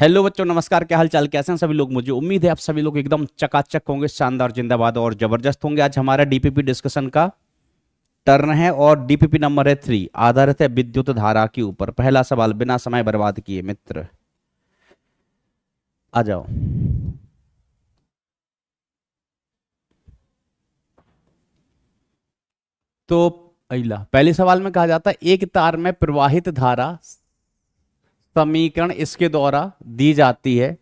Hello बच्चों, नमस्कार। क्या हाल चाल, कैसे हैं सभी लोग। मुझे उम्मीद है आप सभी लोग एकदम चकाचक होंगे, शानदार, जिंदाबाद और जबरदस्त होंगे। आज हमारा डीपीपी डिस्कशन का टर्न है और डीपीपी नंबर है 3, आधारित है विद्युत धारा के ऊपर। पहला सवाल बिना समय बर्बाद किए मित्र आ जाओ। तो अगला पहले सवाल में कहा जाता है एक तार में प्रवाहित धारा समीकरण इसके द्वारा दी जाती है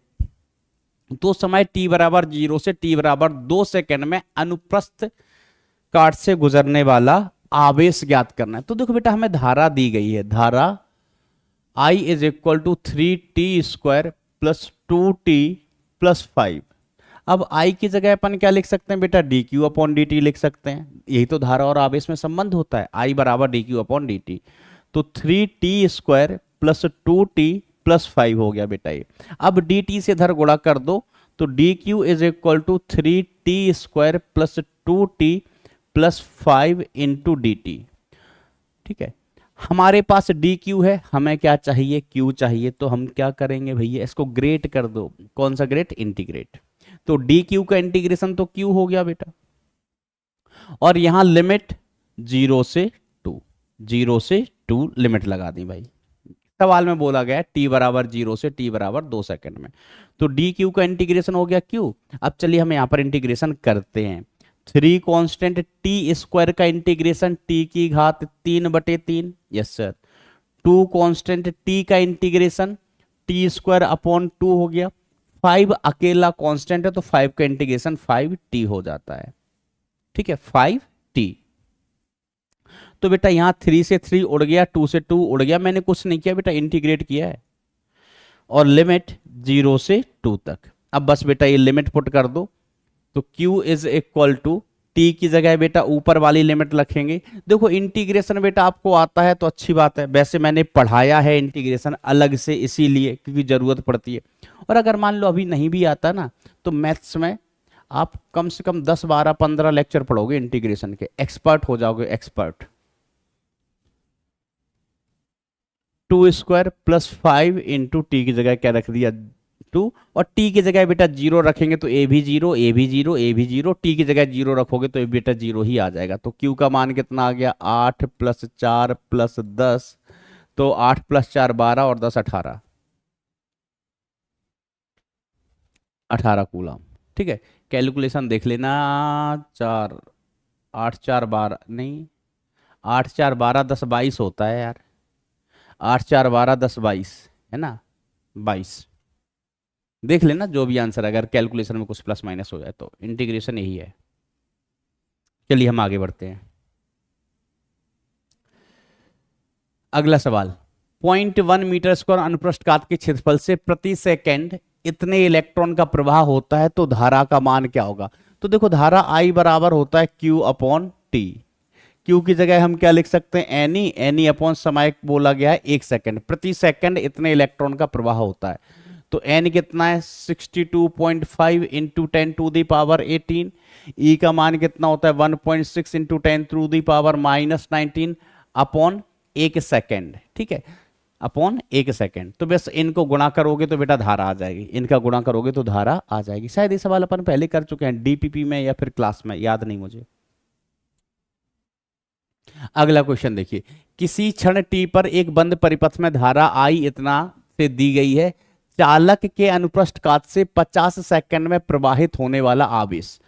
तो समय t बराबर 0 से t बराबर 2 सेकंड में अनुप्रस्थ काट से गुजरने वाला आवेश ज्ञात करना है। तो देखो बेटा, हमें धारा दी गई है, धारा I is equal to 3t² plus 2t plus 5। अब I की जगह अपन क्या लिख सकते हैं बेटा, dq अपॉन dt लिख सकते हैं। यही तो धारा और आवेश में संबंध होता है, I बराबर dq अपॉन dt। तो 3t² प्लस 2t प्लस 5 हो गया बेटा ये। अब dt से इधर गुणा कर दो तो dq is equal to 3t² plus 2t plus 5 into dt। ठीक है, हमारे पास dq है, हमें क्या चाहिए, q चाहिए। तो हम क्या करेंगे भैया, इसको ग्रेट कर दो। कौन सा ग्रेट, इंटीग्रेट। तो dq का इंटीग्रेशन तो q हो गया बेटा, और यहां लिमिट 0 से 2, 0 से 2 लिमिट लगा दी भाई। सवाल में बोला गया t बराबर 0 से t बराबर 2 सेकंड में। तो dq का इंटीग्रेशन हो गया q। अब चलिए हम यहां पर इंटीग्रेशन करते हैं। 3 कांस्टेंट t² का इंटीग्रेशन t की घात 3/3, यस सर। 2 कांस्टेंट t का इंटीग्रेशन t² अपॉन 2 हो गया। 5 अकेला कांस्टेंट है तो 5 का इंटीग्रेशन 5t हो जाता है। ठीक है, 5t। तो बेटा यहां 3 से 3 उड़ गया, 2 से 2 उड़ गया। मैंने कुछ नहीं किया बेटा, इंटीग्रेट किया है, और लिमिट 0 से 2 तक। अब बस बेटा ये लिमिट पुट कर दो तो q is equal to t की जगह बेटा ऊपर वाली लिमिट रखेंगे। देखो इंटीग्रेशन बेटा आपको आता है तो अच्छी बात है, वैसे मैंने पढ़ाया है इंटीग्रेशन अलग से इसीलिए क्योंकि जरूरत पड़ती है। और अगर मान लो अभी नहीं भी आता ना तो मैथ्स में आप कम से कम 10 12 15 लेक्चर पढ़ोगे इंटीग्रेशन के, एक्सपर्ट हो जाओगे, एक्सपर्ट। 2² प्लस 5 इंटू टी की जगह क्या रख दिया, 2, और t की जगह बेटा 0 रखेंगे तो a भी 0, a भी 0, a भी 0, t की जगह 0 रखोगे तो बेटा 0 ही आ जाएगा। तो q का मान कितना आ गया, 8 प्लस 4 प्लस 10, तो 8 प्लस 4 12 और 10 18, 18 कूलम। ठीक है, कैलकुलेशन देख लेना। 4 8 4 12 नहीं, 8 4 12 10 22 होता है यार। 8 4 12 10 22 है ना, 22। देख लेना जो भी आंसर, अगर कैलकुलेशन में कुछ प्लस माइनस हो जाए तो इंटीग्रेशन यही है। चलिए हम आगे बढ़ते हैं। अगला सवाल, 0.1 मीटर स्क्वायर अनुप्रस्थ काट के क्षेत्रफल से प्रति सेकंड इतने इलेक्ट्रॉन का प्रवाह होता है तो धारा का मान क्या होगा। तो देखो धारा I बराबर होता है Q अपॉन टी। Q की जगह हम क्या लिख सकते हैं, एनी अपॉन समय बोला गया है 1 सेकंड, प्रति सेकंड इतने इलेक्ट्रॉन का प्रवाह होता है। तो n कितना है, 62.5 into 10 to the power 18। E का मान कितना होता है, 1.6 into 10 to the power -19 upon 1 second. ठीक है, अपॉन 1 सेकेंड। तो बस इनको गुणा करोगे तो बेटा धारा आ जाएगी, इनका गुणा करोगे तो धारा आ जाएगी। शायद ये सवाल अपन पहले कर चुके हैं डीपीपी में या फिर क्लास में, याद नहीं मुझे। अगला क्वेश्चन देखिए, किसी क्षण t पर एक बंद परिपथ में धारा I इतना से दी गई है, चालक के अनुप्रस्थ काट से 50 सेकंड में प्रवाहित होने वाला आवेश।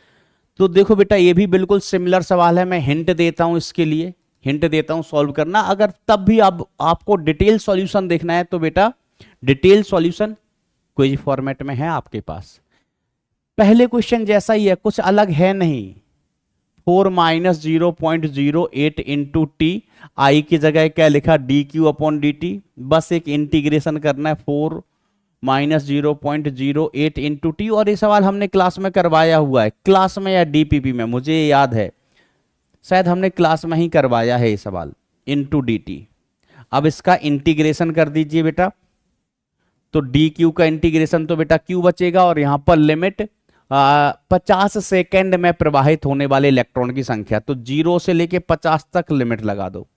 तो देखो बेटा ये भी बिल्कुल सिमिलर सवाल है, मैं हिंट देता हूं, इसके लिए हिंट देता हूं, सॉल्व करना। अगर तब भी आपको डिटेल सॉल्यूशन देखना है तो बेटा डिटेल सॉल्यूशन क्विज फॉर्मेट में है आपके पास। पहले क्वेश्चन जैसा ही है, कुछ अलग है नहीं। 4 माइनस 0.08 इंटू टी, आई की जगह क्या लिखा, dq अपॉन dt। बस एक इंटीग्रेशन करना है, 4 माइनस 0.08 इंटू टी। और ये सवाल हमने क्लास में करवाया हुआ है, क्लास में या डीपीपी में मुझे याद है, शायद हमने क्लास में ही करवाया है ये सवाल, इंटू dt। अब इसका इंटीग्रेशन कर दीजिए बेटा, तो dq का इंटीग्रेशन तो बेटा q बचेगा, और यहां पर लिमिट 50 सेकेंड में प्रवाहित होने वाले इलेक्ट्रॉन की संख्या, तो 0 से लेके 50 तक लिमिट लगा दो।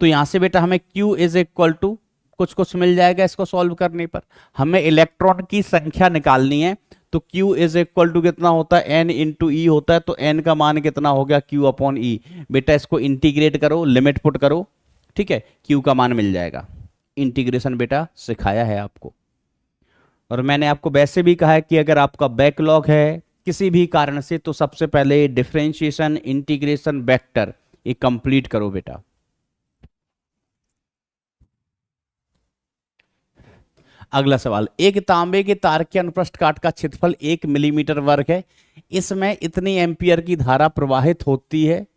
तो यहां से बेटा हमें q इज इक्वल टू कुछ कुछ मिल जाएगा इसको सॉल्व करने पर। हमें इलेक्ट्रॉन की संख्या निकालनी है, तो Q इज इक्वल टू कितना होता है, N इंटू ई होता है, तो N का मान कितना हो गया, Q अपॉन ई। बेटा इसको इंटीग्रेट करो, लिमिट पुट करो, ठीक है, Q का मान मिल जाएगा। इंटीग्रेशन बेटा सिखाया है आपको, और मैंने आपको वैसे भी कहा है कि अगर आपका बैकलॉग है किसी भी कारण से, तो सबसे पहले डिफरेंशिएशन, इंटीग्रेशन, वेक्टर ये कंप्लीट करो बेटा। अगला सवाल, एक तांबे के तार के अनुप्रस्थ काट का क्षेत्रफल 1 मिलीमीटर वर्ग है, इसमें इतनी एम्पियर की धारा प्रवाहित होती है,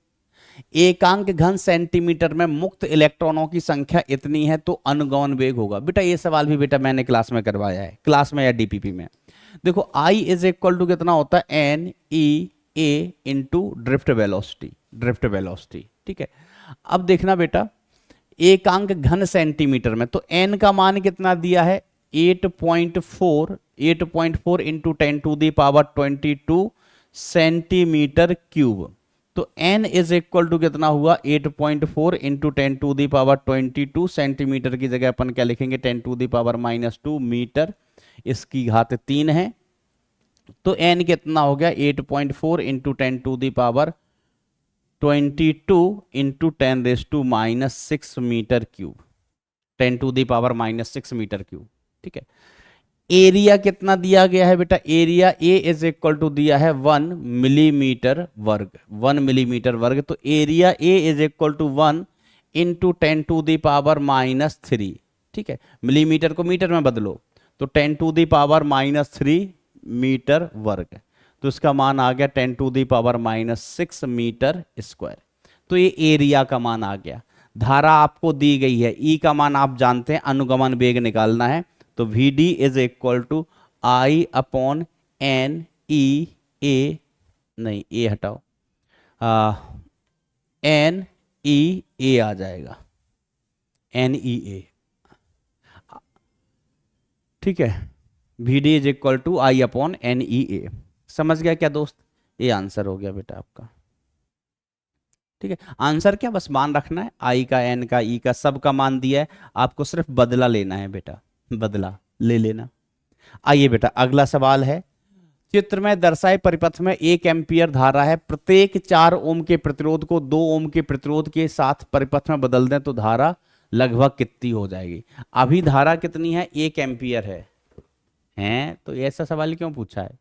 एकांक घन सेंटीमीटर में मुक्त इलेक्ट्रॉनों की संख्या इतनी है, तो अनुगमन वेग होगा। बेटा ये सवाल भी बेटा मैंने क्लास में करवाया है, क्लास में या डीपीपी में। देखो I इज इक्वल टू कितना होता है, N E A into drift velocity, drift velocity, ठीक है। अब देखना बेटा, एकांक घन सेंटीमीटर में, तो N का मान कितना दिया है, 8.4 इंटू 10⁻22 सेंटीमीटर क्यूब। तो N इज इक्वल टू कितना हुआ, 8.4 इंटू 10⁻22 सेंटीमीटर की जगह अपन क्या लिखेंगे, 10⁻⁻2 मीटर, इसकी घात 3 है। तो N कितना हो गया, 8.4 into 10⁻22 into 10⁻⁻6 metre cube, 10⁻⁻6 metre cube, ठीक है। एरिया कितना दिया गया है बेटा, area A is equal to दिया है 1 मिलीमीटर वर्ग, 1 मिलीमीटर वर्ग। तो area A is equal to 1 into 10⁻⁻3, ठीक है। मिलीमीटर को मीटर में बदलो, तो 10⁻⁻3 मीटर वर्ग, तो इसका मान आ गया 10⁻⁻6 मीटर स्क्वायर। तो ये एरिया का मान आ गया। धारा आपको दी गई है, E का मान आप जानते हैं, अनुगमन वेग निकालना है, तो VD is equal to I upon N E A, नहीं A हटाओ, N E A आ जाएगा, NEA, ठीक है। VD is equal to I upon NEA। समझ गया क्या दोस्त, ये आंसर हो गया बेटा आपका, ठीक है। आंसर क्या, बस मान रखना है, I का, N का, E का, सब का मान दिया है, आपको सिर्फ बदला लेना है बेटा, बदला ले लेना। आइए बेटा अगला सवाल है, चित्र में दर्शाए परिपथ में 1 एम्पियर धारा है, प्रत्येक 4 ओम के प्रतिरोध को 2 ओम के प्रतिरोध के साथ परिपथ में बदल दें तो धारा लगभग कितनी हो जाएगी। अभी धारा कितनी है, 1 एम्पियर है, तो ऐसा सवाल क्यों पूछा है।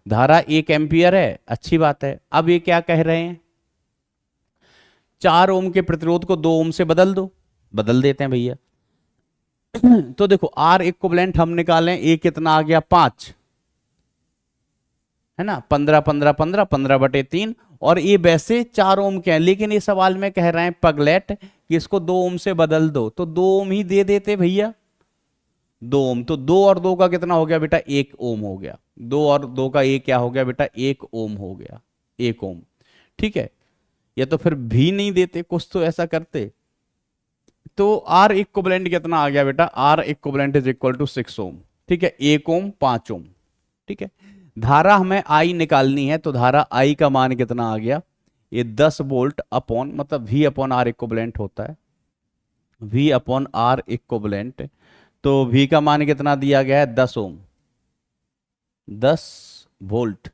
धारा 1 एम्पियर है, अच्छी बात है। अब ये क्या कह रहे हैं, 4 ओम के प्रतिरोध को 2 ओम से बदल दो, बदल देते हैं भैया। तो देखो R इक्विवेलेंट हम निकालें, ए कितना आ गया, 5 है ना, 15 और ये वैसे 4 ओम के हैं, लेकिन ये सवाल में कह रहे हैं पगलेट कि इसको 2 ओम से बदल दो, तो 2 ओम ही दे देते भैया, 2 ओम। तो 2 और 2 का कितना हो गया बेटा, 1 ओम हो गया, 2 और 2 का ये क्या हो गया बेटा, 1 ओम हो गया, 1 ओम, ठीक है। या तो फिर भी नहीं देते, कुछ तो ऐसा करते। तो R इक्विवेलेंट कितना आ गया बेटा, R equivalent is equal to 6 ohm, ठीक है, 1 ओम 5 ओम, ठीक है। धारा हमें I निकालनी है, तो धारा I का मान कितना आ गया, ये 10 वोल्ट अपॉन, मतलब V अपॉन R इक्विवेलेंट होता है, V अपॉन R इक्विवेलेंट। तो V का मान कितना दिया गया है, 10 ओम, 10 वोल्ट,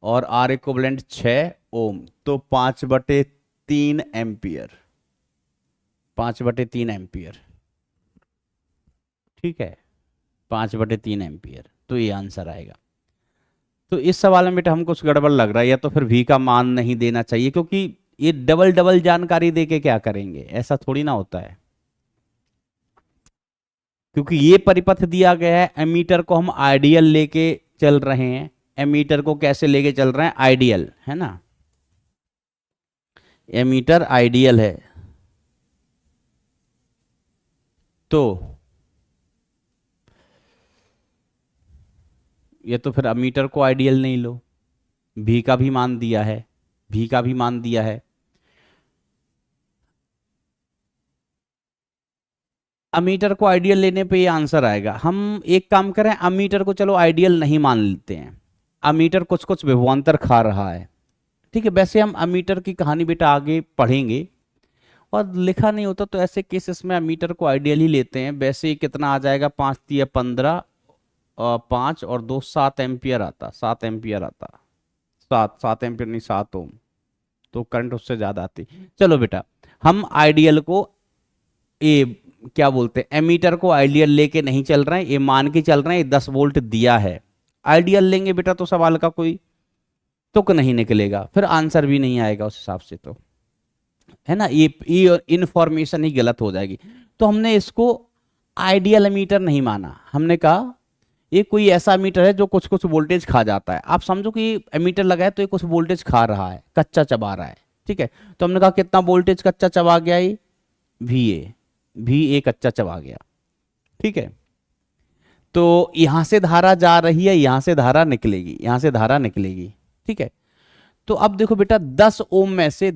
और R इक्विवेलेंट 6 ओम, तो 5/3 एम्पियर, 5/3 एम्पियर, ठीक है, 5/3 एम्पियर। तो ये आंसर आएगा। तो इस सवाल में बेटा हमको कुछ गड़बड़ लग रहा है, या तो फिर V का मान नहीं देना चाहिए, क्योंकि ये डबल डबल जानकारी देके क्या करेंगे, ऐसा थोड़ी ना होता है। क्योंकि ये परिपथ दिया गया है, एमीटर को हम आइडियल लेके चल रहे हैं, एमीटर को कैसे लेके चल रहे हैं, आइडियल, है ना, एमीटर आइडियल है। तो ये तो फिर अमीटर को आइडियल नहीं लो, भी का भी मान दिया है, भी का भी मान दिया है। अमीटर को आइडियल लेने पे ये आंसर आएगा। हम एक काम करें, अमीटर को चलो आइडियल नहीं मान लेते हैं, अमीटर कुछ कुछ विभवांतर खा रहा है, ठीक है। वैसे हम अमीटर की कहानी बेटा आगे पढ़ेंगे, और लिखा नहीं होता तो ऐसे केसेस में एमीटर को आइडियली लेते हैं। वैसे ही कितना आ जाएगा, 5 या 15 और 5 और 2 7 एम्पियर आता, 7 एम्पियर आता, 7 एम्पियर नहीं 7 ओम, तो करंट उससे ज्यादा आती। चलो बेटा, हम आइडियल को ये क्या बोलते हैं, एमीटर को आइडियल लेके नहीं चल रहे हैं, ये मान के चल रहे हैं 10 वोल्ट दिया है। आइडियल लेंगे बेटा तो सवाल का कोई तुक नहीं निकलेगा, फिर आंसर भी नहीं आएगा उस हिसाब से, तो है ना, ये इंफॉर्मेशन ही गलत हो जाएगी। तो हमने इसको आइडियल एमीटर नहीं माना, हमने कहा ये कोई ऐसा मीटर है जो कुछ कुछ वोल्टेज खा जाता है। आप समझो कि एमीटर लगा है तो ये कुछ वोल्टेज खा रहा है, कच्चा चबा रहा है, ठीक है। तो हमने कहा कितना वोल्टेज कच्चा चबा गया, ये वी ए कच्चा चबा गया, ठीक है। तो यहां से धारा जा रही है, यहां से धारा निकलेगी, यहां से धारा निकलेगी, ठीक है। तो अब देखो बेटा 10 ओम में से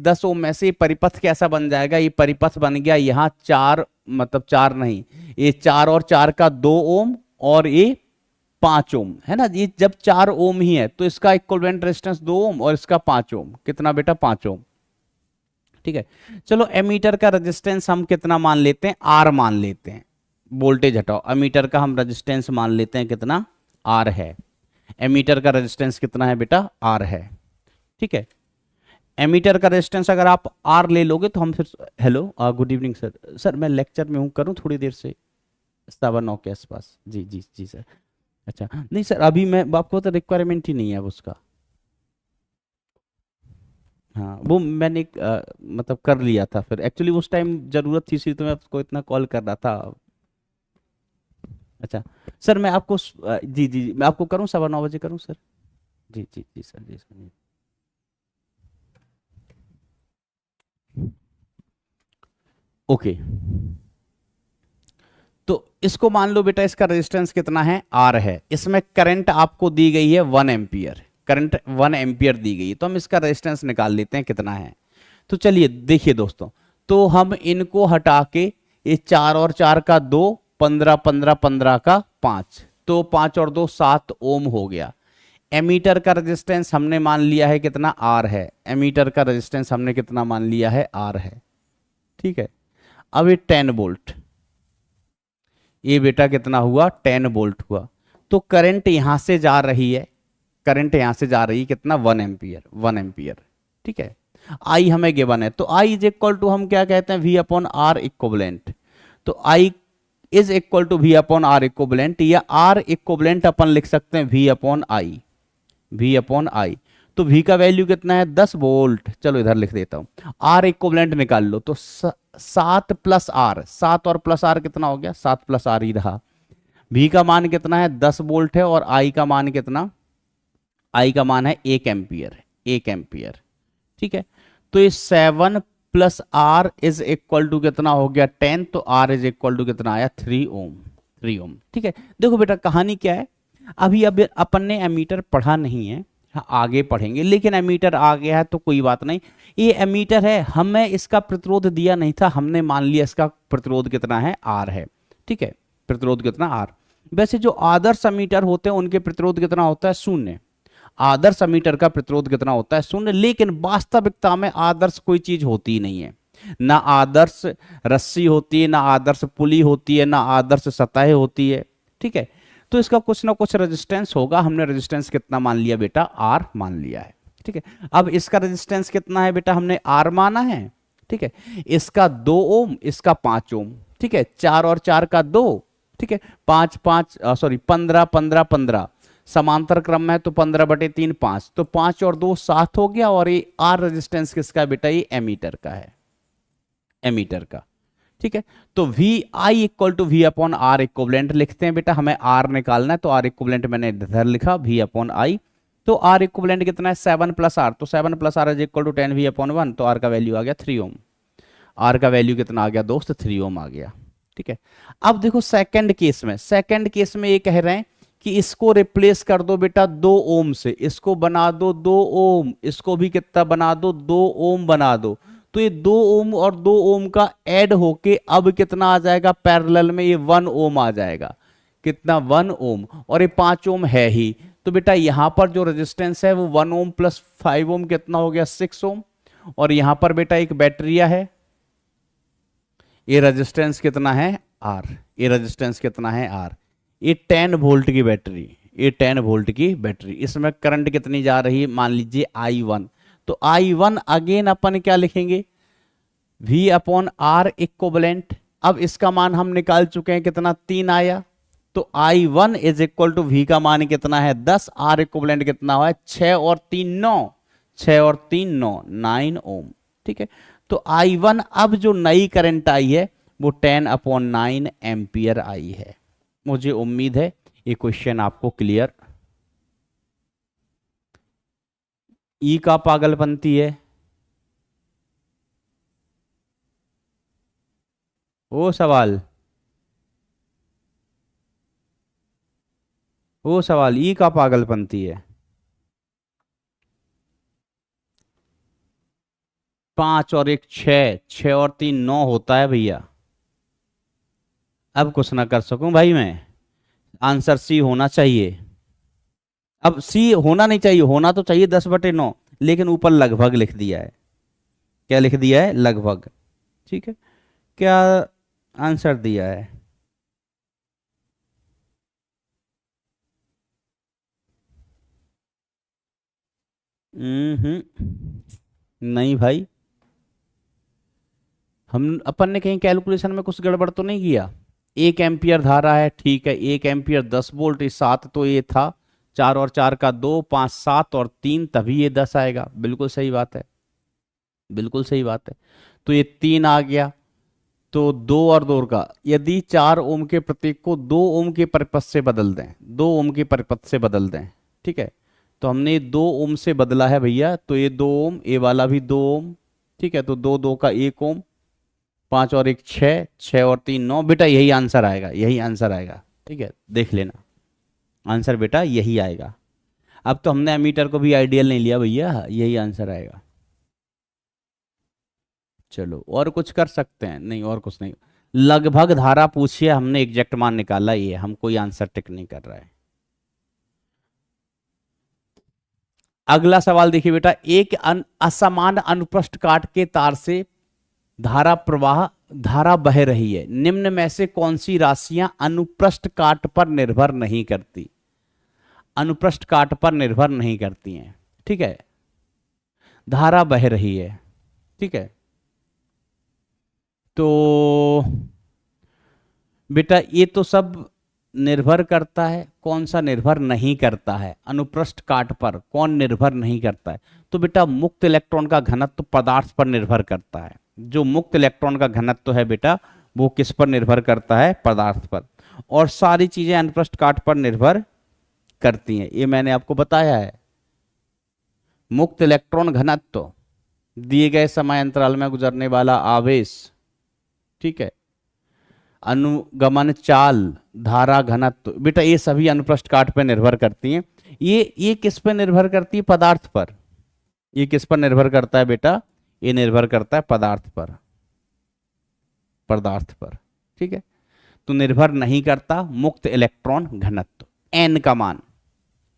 ये परिपथ कैसा बन जाएगा, ये परिपथ बन गया यहाँ 4, मतलब 4 नहीं, ये 4 और 4 का 2 ओम और ये 5 ओम, है ना। ये जब 4 ओम ही है तो इसका इक्विवेलेंट रेजिस्टेंस 2 ओम और इसका 5 ओम, कितना बेटा 5 ओम, ठीक है। चलो एमीटर का रेजिस्टेंस हम कितना मान लेते हैं, आर मान लेते हैं, वोल्टेज हटाओ, एमीटर का हम रेजिस्टेंस मान लेते हैं कितना, आर है। एमीटर का रेजिस्टेंस कितना है बेटा, आर है, ठीक है। एमीटर का रेजिस्टेंस अगर आप आर ले लोगे तो हम फिर, hello good evening sir, sir मैं लेक्चर में हूँ, करूँ थोड़ी देर से 7-9 के आसपास, जी जी जी सर। अच्छा नहीं सर, अभी मैं आपको तो रिक्वायरमेंट ही नहीं है उसका, हाँ वो मैंने मतलब कर लिया था, फिर एक्चुअली उस टाइम जरूरत थी इसी, तो मैं आपको इतना कॉल कर रहा था। अच्छा सर मैं आपको जी जी जी मैं आपको करूँ 9:15 करूँ सर, जी जी जी सर, जी सर। ओके तो इसको मान लो बेटा, इसका रेजिस्टेंस कितना है, आर है। इसमें करंट आपको दी गई है 1 एम्पियर, करंट 1 एम्पियर दी गई है, तो हम इसका रेजिस्टेंस निकाल लेते हैं कितना है। तो चलिए देखिए दोस्तों, तो हम इनको हटा के, ये 4 और 4 का 2, 15 15 15 का 5, तो 5 और 2 7 ओम हो गया। एमीटर का रेजिस्टेंस हमने मान लिया है कितना, आर है। एमीटर का रेजिस्टेंस हमने कितना मान लिया है, आर है, ठीक है। अब ये 10 वोल्ट, ये बेटा कितना हुआ, 10 वोल्ट हुआ। तो करंट यहां से जा रही है, करंट यहां से जा रही है कितना, 1 एम्पियर, 1 एम्पियर, ठीक है। आई हमें गिवन है, तो आई इज इक्वल टू, हम क्या कहते हैं, वी अपॉन आर इक्विवेलेंट। तो I is equal to V upon R equivalent, या आर इक्विवेलेंट अपन लिख सकते हैं V upon I, V upon I. तो वी का वैल्यू कितना है, 10 वोल्ट। चलो इधर लिख देता हूं, आर इक्विवेलेंट निकाल लो, तो 7 प्लस आर, 7 और प्लस आर कितना हो गया, 7 प्लस आर ही रहा। वी का मान कितना है, 10 वोल्ट है, और आई का मान कितना, आई का मान है 1 एम्पियर, 1 एम्पियर, ठीक है। तो ये 7 plus R is equal to कितना हो गया, 10, तो आर इज इक्वल टू कितना आया, 3 ओम, 3 ओम, ठीक है। देखो बेटा कहानी क्या है, अभी अब अपन ने एमीटर पढ़ा नहीं है, आगे पढ़ेंगे, लेकिन एमीटर आ गया है तो कोई बात नहीं। ये एमीटर है, हमें इसका प्रतिरोध दिया नहीं था, हमने मान लिया इसका प्रतिरोध कितना है, आर है, ठीक है, प्रतिरोध कितना, आर। वैसे जो आदर्श एमीटर होते हैं उनके प्रतिरोध कितना होता है, 0। आदर्श एमीटर का प्रतिरोध कितना होता है, 0। लेकिन वास्तविकता में आदर्श कोई चीज होती ही नहीं है, ना आदर्श रस्सी होती है, ना आदर्श पुली होती है, ना आदर्श सतह होती है, ठीक है। तो इसका कुछ ना कुछ रेजिस्टेंस होगा, हमने रेजिस्टेंस कितना मान लिया बेटा, आर मान लिया है, ठीक है। अब इसका रेजिस्टेंस कितना है बेटा, हमने आर माना है, ठीक है। इसका 2 ओम, इसका 5 ओम, ठीक है। 4 और 4 का 2, ठीक है। 5 5 सॉरी 15 15 15 समांतर क्रम में है, तो 15/3 5, तो 5 और 2 7 हो गया। और ये आर रेजिस्टेंस किसका बेटा, ये एमीटर का है, एमीटर का, ठीक है। तो V I equal to V upon R equivalent लिखते हैं बेटा, हमें आर निकालना है, तो आर इक्विवेलेंट मैंने इधर लिखा वी अपॉन आई। तो आर इक्विवेलेंट कितना है, 7 प्लस आर, तो 7 plus R is equal to 10 V upon 1, तो आर का वैल्यू आ गया 3 ओम। आर का वैल्यू कितना आ गया दोस्त, 3 ओम आ गया, ठीक है। अब देखो सेकंड केस में, सेकंड केस में ये कह रहे हैं कि इसको रिप्लेस कर दो बेटा 2 ओम से, इसको बना दो 2 ओम, इसको भी कितना बना दो, 2 ओम बना दो। तो ये 2 ओम और 2 ओम का ऐड होके अब कितना आ जाएगा, पैरेलल में ये 1 ओम आ जाएगा, कितना 1 ओम, और ये 5 ओम है ही। तो बेटा यहां पर जो रेजिस्टेंस है वो 1 ओम प्लस 5 ओम कितना हो गया, 6 ओम। और यहां पर बेटा एक बैटरिया है, ये रेजिस्टेंस कितना है आर, ये रेजिस्टेंस कितना है आर। ये 10 वोल्ट की बैटरी, ये 10 वोल्ट की बैटरी, इसमें करंट कितनी जा रही है, मान लीजिए I1। तो I1 अगेन अपन क्या लिखेंगे, V अपॉन आर इक्विवेलेंट। अब इसका मान हम निकाल चुके हैं, कितना 3 आया। तो I1 is equal to V का मान कितना है 10, आर इक्विवेलेंट कितना हुआ है 6 और 3 9, 6 और 3 9, 9 ओम। ठीक है, तो I1 अब जो नई करंट आई है वो 10/9 एम्पियर आई है। मुझे उम्मीद है ये क्वेश्चन आपको क्लियर। ई का पागलपंती है वो सवाल, वो सवाल ई का पागलपंती है। 5 और 1 6, 6 और 3 9 होता है भैया। अब कुछ ना कर सकूं भाई मैं, आंसर सी होना चाहिए। अब सी होना नहीं चाहिए, होना तो चाहिए 10/9, लेकिन ऊपर लगभग लिख दिया है। क्या लिख दिया है, लगभग। ठीक है, क्या आंसर दिया है, नहीं भाई, हम अपन ने कहीं कैलकुलेशन में कुछ गड़बड़ तो नहीं किया। 1 एम्पियर धारा है, ठीक है, 1 एम्पियर 10 वोल्ट, 7 तो ये था, 4 और 4 का 2, 5 7 और 3, तभी ये 10 आएगा। बिल्कुल सही बात है, बिल्कुल सही बात है। तो ये 3 आ गया, तो 2 और 2 का, यदि 4 ओम के प्रतीक को 2 ओम के परिपथ से बदल दें, 2 ओम के परिपथ से बदल दें, ठीक है, तो हमने 2 ओम से बदला है भैया, तो ये 2 ओम, ये वाला भी 2 ओम। ठीक है, तो 2 2 का 1 ओम, 5 और 1 6, 6 और 3 9, बेटा यही आंसर आएगा, यही आंसर आएगा। ठीक है, देख लेना आंसर बेटा यही आएगा। अब तो हमने एमीटर को भी आइडियल नहीं लिया भैया, यही आंसर आएगा। चलो और कुछ कर सकते हैं, नहीं और कुछ नहीं। लगभग धारा पूछिए, हमने एग्जैक्ट मान निकाला, ये हम कोई आंसर टिक नहीं कर रहा है। अगला सवाल देखिए बेटा, एक असमान अनुप्रस्थ काट के तार से धारा बह रही है, निम्न में से कौन सी राशियां अनुप्रस्थ काट पर निर्भर नहीं करती, अनुप्रस्थ काट पर निर्भर नहीं करती हैं। ठीक है, धारा बह रही है, ठीक है, तो बेटा ये तो सब निर्भर करता है, कौन सा निर्भर नहीं करता है, अनुप्रस्थ काट पर कौन निर्भर नहीं करता है, तो बेटा मुक्त इलेक्ट्रॉन का घनत्व पदार्थ पर निर्भर करता है। जो मुक्त इलेक्ट्रॉन का घनत्व है बेटा, वो किस पर निर्भर करता है, पदार्थ पर। और सारी चीजें अनुप्रस्थ काट पर निर्भर करती हैं, ये मैंने आपको बताया है। मुक्त इलेक्ट्रॉन घनत्व, दिए गए समय अंतराल में गुजरने वाला आवेश, ठीक है, अनुगमन चाल, धारा घनत्व, बेटा ये सभी अनुप्रस्थ काट पर निर्भर करती हैं। ये किस पर निर्भर करती है, पदार्थ पर। ये किस पर निर्भर करता है बेटा, ये निर्भर करता है पदार्थ पर, पदार्थ पर। ठीक है, तो निर्भर नहीं करता मुक्त इलेक्ट्रॉन घनत्व, एन का मान,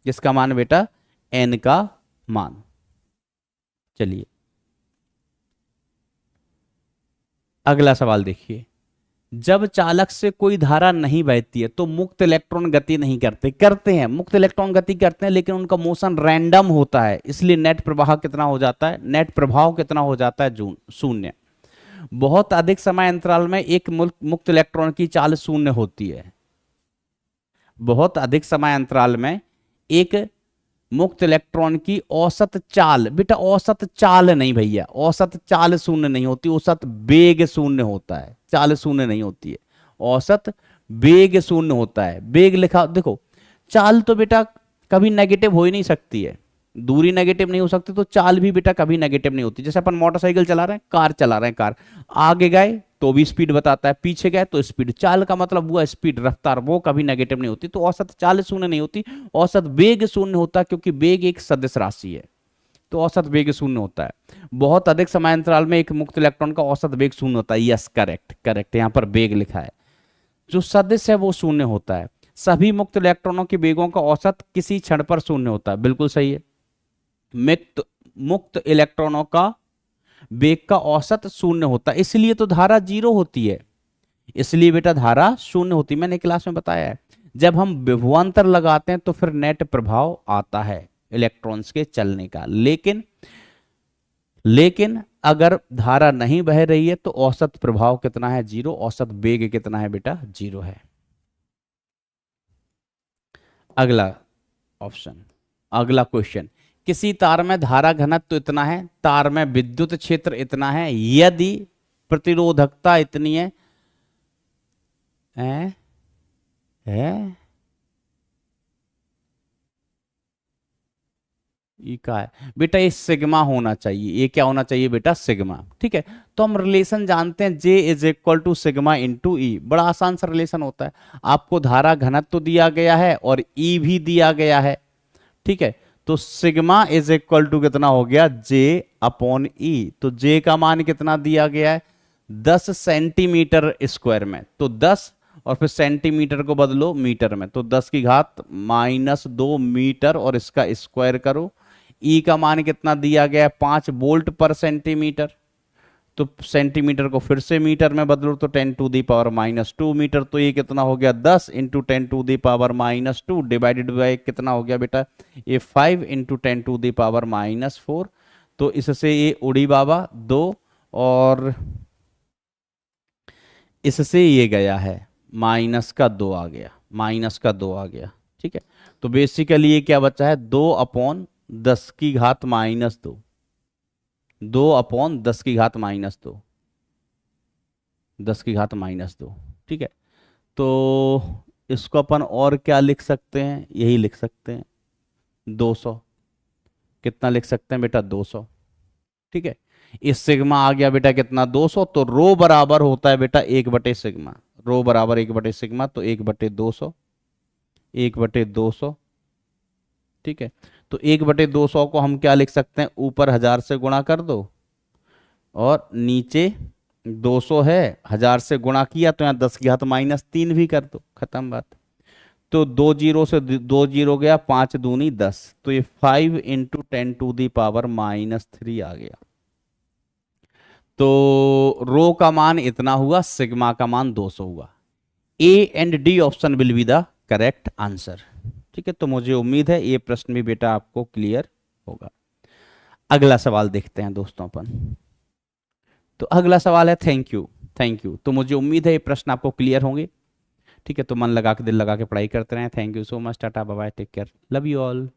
जिसका मान बेटा एन का मान। चलिए अगला सवाल देखिए, जब चालक से कोई धारा नहीं बहती है तो मुक्त इलेक्ट्रॉन गति नहीं करते, करते हैं मुक्त इलेक्ट्रॉन गति करते हैं, लेकिन उनका मोशन रैंडम होता है, इसलिए नेट प्रवाह कितना हो जाता है, नेट प्रभाव कितना हो जाता है, शून्य। बहुत अधिक समय अंतराल में एक मुक्त इलेक्ट्रॉन की चाल शून्य होती है। बहुत अधिक समय अंतराल में एक मुक्त इलेक्ट्रॉन की औसत चाल, बेटा औसत चाल नहीं भैया, औसत चाल शून्य नहीं होती, औसत वेग शून्य होता है, चाल शून्य नहीं होती है, औसत वेग शून्य होता है। वेग लिखा देखो, चाल तो बेटा कभी नेगेटिव हो ही नहीं सकती है, दूरी नेगेटिव नहीं हो सकती, तो चाल भी बेटा कभी नेगेटिव नहीं होती। जैसे अपन मोटरसाइकिल चला रहे हैं, कार चला रहे हैं, कार आगे गए तो भी स्पीड बताता है, पीछे गए तो स्पीड, चाल का मतलब हुआ स्पीड, रफ्तार, वो कभी नेगेटिव नहीं होती। तो औसत चाल शून्य नहीं होती, औसत वेग शून्य होता है, क्योंकि वेग एक सदिश राशि है, तो औसत वेग शून्य होता है। बहुत अधिक समय अंतराल में एक मुक्त इलेक्ट्रॉन का औसत वेग शून्य होता है, यस करेक्ट करेक्ट, यहाँ पर वेग लिखा है, जो सदिश है वो शून्य होता है। सभी मुक्त इलेक्ट्रॉनों के वेगों का औसत किसी क्षण पर शून्य होता है, बिल्कुल सही है। मुक्त इलेक्ट्रॉनों का वेग का औसत शून्य होता है, इसलिए तो धारा जीरो होती है, इसलिए बेटा धारा शून्य होती है। मैंने क्लास में बताया है, जब हम विभवांतर लगाते हैं तो फिर नेट प्रभाव आता है इलेक्ट्रॉन्स के चलने का, लेकिन अगर धारा नहीं बह रही है तो औसत प्रभाव कितना है, जीरो। औसत वेग कितना है बेटा, जीरो है। अगला ऑप्शन, अगला क्वेश्चन, किसी तार में धारा घनत्व तो इतना है, तार में विद्युत क्षेत्र इतना है, यदि प्रतिरोधकता इतनी है, है? ये क्या है बेटा, ये सिग्मा होना चाहिए, ये क्या होना चाहिए बेटा, सिग्मा। ठीक है, तो हम रिलेशन जानते हैं, J is equal to sigma into E. बड़ा आसान सा रिलेशन होता है, आपको धारा घनत्व तो दिया गया है और ई भी दिया गया है। ठीक है, तो सिग्मा इज इक्वल टू कितना हो गया, J अपॉन ई। तो J का मान कितना दिया गया है, 10 सेंटीमीटर स्क्वायर में, तो 10 और फिर सेंटीमीटर को बदलो मीटर में, तो 10 की घात -2 मीटर और इसका स्क्वायर करो। ई का मान कितना दिया गया है, 5 वोल्ट पर सेंटीमीटर, तो सेंटीमीटर को फिर से मीटर में बदलो तो 10 टू दी पावर -2 मीटर। तो ये कितना हो गया, 10 into 10 to the power -2 divided by कितना हो गया बेटा, ये 5 इंटू 10 टू दी पावर -4। तो इससे ये उड़ी बाबा 2 और इससे ये गया है -2 आ गया, -2 आ गया। ठीक है, तो बेसिकली ये क्या बचा है, 2/10 की घात -2, 2/10 की घात -2, 10 की घात -2। ठीक है, तो इसको अपन और क्या लिख सकते हैं, यही लिख सकते हैं 200। कितना लिख सकते हैं बेटा, 200। ठीक है, इस सिग्मा आ गया बेटा कितना, 200। तो रो बराबर होता है बेटा 1/सिग्मा, रो बराबर 1/सिग्मा, तो 1/200, 1/200। ठीक है, तो 1/200 को हम क्या लिख सकते हैं, ऊपर 1000 से गुणा कर दो और नीचे 200 है, 1000 से गुणा किया तो यहाँ 10 की घात -3 भी कर दो, खत्म बात। तो 2 जीरो से 2 जीरो गया, 5 दूनी 10, तो ये 5 इंटू 10 टू दी पावर -3 आ गया। तो रो का मान इतना हुआ, सिग्मा का मान 200 हुआ। A and D option will be the correct answer. ठीक है, तो मुझे उम्मीद है ये प्रश्न भी बेटा आपको क्लियर होगा। अगला सवाल देखते हैं दोस्तों अपन। तो अगला सवाल है, थैंक यू, थैंक यू। तो मुझे उम्मीद है ये प्रश्न आपको क्लियर होंगे। ठीक है, तो मन लगा के दिल लगा के पढ़ाई करते रहें। Thank you so much, tata bye bye, take care, love you all.